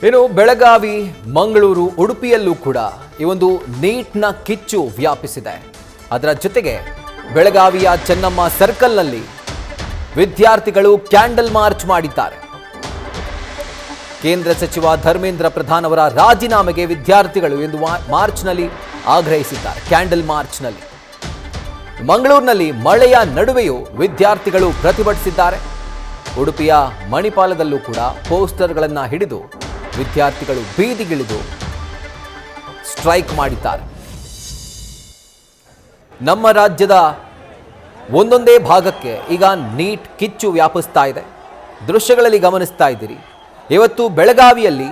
ಇನ್ನು ಬೆಳಗಾವಿ, ಮಂಗಳೂರು, ಉಡುಪಿಯಲ್ಲೂ ಕೂಡ ಈ ಒಂದು ನೀಟ್ನ ಕಿಚ್ಚು ವ್ಯಾಪಿಸಿದೆ. ಅದರ ಜೊತೆಗೆ ಬೆಳಗಾವಿಯ ಚೆನ್ನಮ್ಮ ಸರ್ಕಲ್ನಲ್ಲಿ ವಿದ್ಯಾರ್ಥಿಗಳು ಕ್ಯಾಂಡಲ್ ಮಾರ್ಚ್ ಮಾಡಿದ್ದಾರೆ. ಕೇಂದ್ರ ಸಚಿವ ಧರ್ಮೇಂದ್ರ ಪ್ರಧಾನ್ ಅವರ ರಾಜೀನಾಮೆಗೆ ವಿದ್ಯಾರ್ಥಿಗಳು ಎಂದು ಮಾರ್ಚ್ನಲ್ಲಿ ಆಗ್ರಹಿಸಿದ್ದಾರೆ. ಕ್ಯಾಂಡಲ್ ಮಾರ್ಚ್ನಲ್ಲಿ ಮಂಗಳೂರಿನಲ್ಲಿ ಮಳೆಯ ನಡುವೆಯೂ ವಿದ್ಯಾರ್ಥಿಗಳು ಪ್ರತಿಭಟಿಸಿದ್ದಾರೆ. ಉಡುಪಿಯ ಮಣಿಪಾಲದಲ್ಲೂ ಕೂಡ ಪೋಸ್ಟರ್ಗಳನ್ನು ಹಿಡಿದು ವಿದ್ಯಾರ್ಥಿಗಳು ಬೀದಿಗಿಳಿದು ಸ್ಟ್ರೈಕ್ ಮಾಡಿದ್ದಾರೆ. ನಮ್ಮ ರಾಜ್ಯದ ಒಂದೊಂದೇ ಭಾಗಕ್ಕೆ ಈಗ ನೀಟ್ ಕಿಚ್ಚು ವ್ಯಾಪಿಸ್ತಾ ಇದೆ. ದೃಶ್ಯಗಳಲ್ಲಿ ಗಮನಿಸ್ತಾ ಇದ್ದೀರಿ. ಇವತ್ತು ಬೆಳಗಾವಿಯಲ್ಲಿ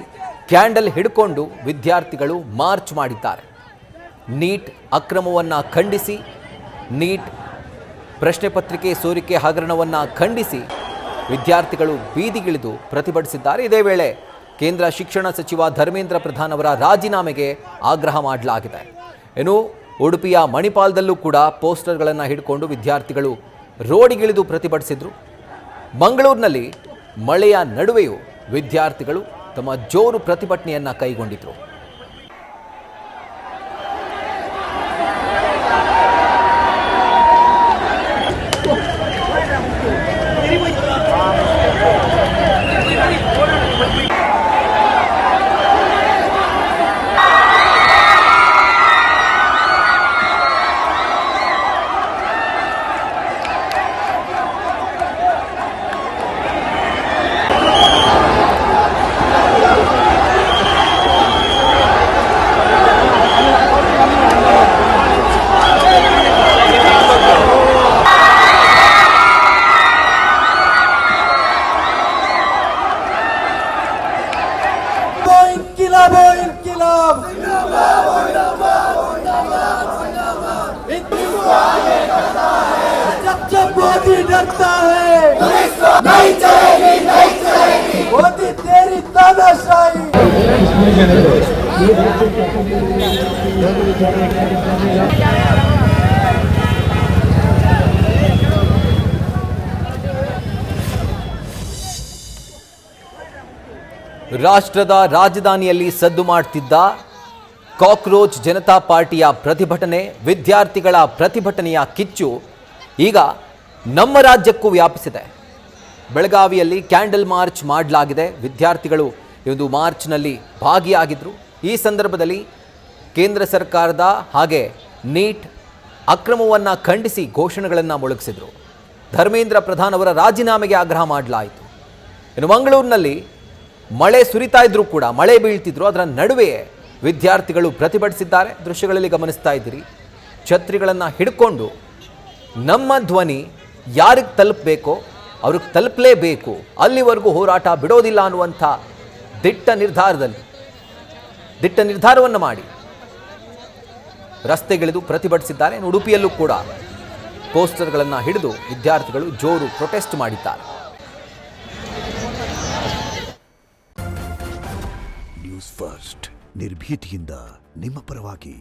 ಕ್ಯಾಂಡಲ್ ಹಿಡ್ಕೊಂಡು ವಿದ್ಯಾರ್ಥಿಗಳು ಮಾರ್ಚ್ ಮಾಡಿದ್ದಾರೆ. ನೀಟ್ ಅಕ್ರಮವನ್ನು ಖಂಡಿಸಿ, ನೀಟ್ ಪ್ರಶ್ನೆ ಪತ್ರಿಕೆ ಸೋರಿಕೆ ಹಗರಣವನ್ನು ಖಂಡಿಸಿ ವಿದ್ಯಾರ್ಥಿಗಳು ಬೀದಿಗಿಳಿದು ಪ್ರತಿಭಟಿಸಿದ್ದಾರೆ. ಇದೇ ವೇಳೆ ಕೇಂದ್ರ ಶಿಕ್ಷಣ ಸಚಿವ ಧರ್ಮೇಂದ್ರ ಪ್ರಧಾನ್ ಅವರ ರಾಜೀನಾಮೆಗೆ ಆಗ್ರಹ ಮಾಡಲಾಗಿದೆ. ಇನ್ನು ಉಡುಪಿಯ ಮಣಿಪಾಲದಲ್ಲೂ ಕೂಡ ಪೋಸ್ಟರ್ಗಳನ್ನು ಹಿಡ್ಕೊಂಡು ವಿದ್ಯಾರ್ಥಿಗಳು ರೋಡಿಗಿಳಿದು ಪ್ರತಿಭಟಿಸಿದರು. ಮಂಗಳೂರಿನಲ್ಲಿ ಮಳೆಯ ನಡುವೆಯೂ ವಿದ್ಯಾರ್ಥಿಗಳು ತಮ್ಮ ಜೋರು ಪ್ರತಿಭಟನೆಯನ್ನು ಕೈಗೊಂಡಿದ್ದರು. मोदी डरता है नहीं चलेगी, नहीं चलेगी मोदी तेरी तानाशाही। ರಾಷ್ಟ್ರದ ರಾಜಧಾನಿಯಲ್ಲಿ ಸದ್ದು ಮಾಡುತ್ತಿದ್ದ ಕಾಕ್ರೋಚ್ ಜನತಾ ಪಾರ್ಟಿಯ ಪ್ರತಿಭಟನೆ, ವಿದ್ಯಾರ್ಥಿಗಳ ಪ್ರತಿಭಟನೆಯ ಕಿಚ್ಚು ಈಗ ನಮ್ಮ ರಾಜ್ಯಕ್ಕೂ ವ್ಯಾಪಿಸಿದೆ. ಬೆಳಗಾವಿಯಲ್ಲಿ ಕ್ಯಾಂಡಲ್ ಮಾರ್ಚ್ ಮಾಡಲಾಗಿದೆ. ವಿದ್ಯಾರ್ಥಿಗಳು ಈ ಒಂದು ಮಾರ್ಚ್ನಲ್ಲಿ ಭಾಗಿಯಾಗಿದ್ದರು. ಈ ಸಂದರ್ಭದಲ್ಲಿ ಕೇಂದ್ರ ಸರ್ಕಾರದ ಹಾಗೆ ನೀಟ್ ಅಕ್ರಮವನ್ನು ಖಂಡಿಸಿ ಘೋಷಣೆಗಳನ್ನು ಮೊಳಗಿಸಿದರು. ಧರ್ಮೇಂದ್ರ ಪ್ರಧಾನ್ ಅವರ ರಾಜೀನಾಮೆಗೆ ಆಗ್ರಹ ಮಾಡಲಾಯಿತು. ಇನ್ನು ಮಂಗಳೂರಿನಲ್ಲಿ ಮಳೆ ಸುರಿತಾ ಇದ್ರೂ ಕೂಡ, ಮಳೆ ಬೀಳ್ತಿದ್ರು, ಅದರ ನಡುವೆಯೇ ವಿದ್ಯಾರ್ಥಿಗಳು ಪ್ರತಿಭಟಿಸಿದ್ದಾರೆ. ದೃಶ್ಯಗಳಲ್ಲಿ ಗಮನಿಸ್ತಾ ಇದ್ದೀರಿ. ಛತ್ರಿಗಳನ್ನು ಹಿಡ್ಕೊಂಡು ನಮ್ಮ ಧ್ವನಿ ಯಾರಿಗೆ ತಲುಪಬೇಕೋ ಅವ್ರಿಗೆ ತಲುಪಲೇಬೇಕು, ಅಲ್ಲಿವರೆಗೂ ಹೋರಾಟ ಬಿಡೋದಿಲ್ಲ ಅನ್ನುವಂಥ ದಿಟ್ಟ ನಿರ್ಧಾರವನ್ನು ಮಾಡಿ ರಸ್ತೆಗಿಳಿದು ಪ್ರತಿಭಟಿಸಿದ್ದಾರೆ. ಉಡುಪಿಯಲ್ಲೂ ಕೂಡ ಪೋಸ್ಟರ್ಗಳನ್ನು ಹಿಡಿದು ವಿದ್ಯಾರ್ಥಿಗಳು ಜೋರು ಪ್ರೊಟೆಸ್ಟ್ ಮಾಡಿದ್ದಾರೆ. ನ್ಯೂಸ್ ಫಸ್ಟ್ ನಿರ್ಭೀತಿಯಿಂದ ನಿಮ್ಮ ಪರವಾಗಿ.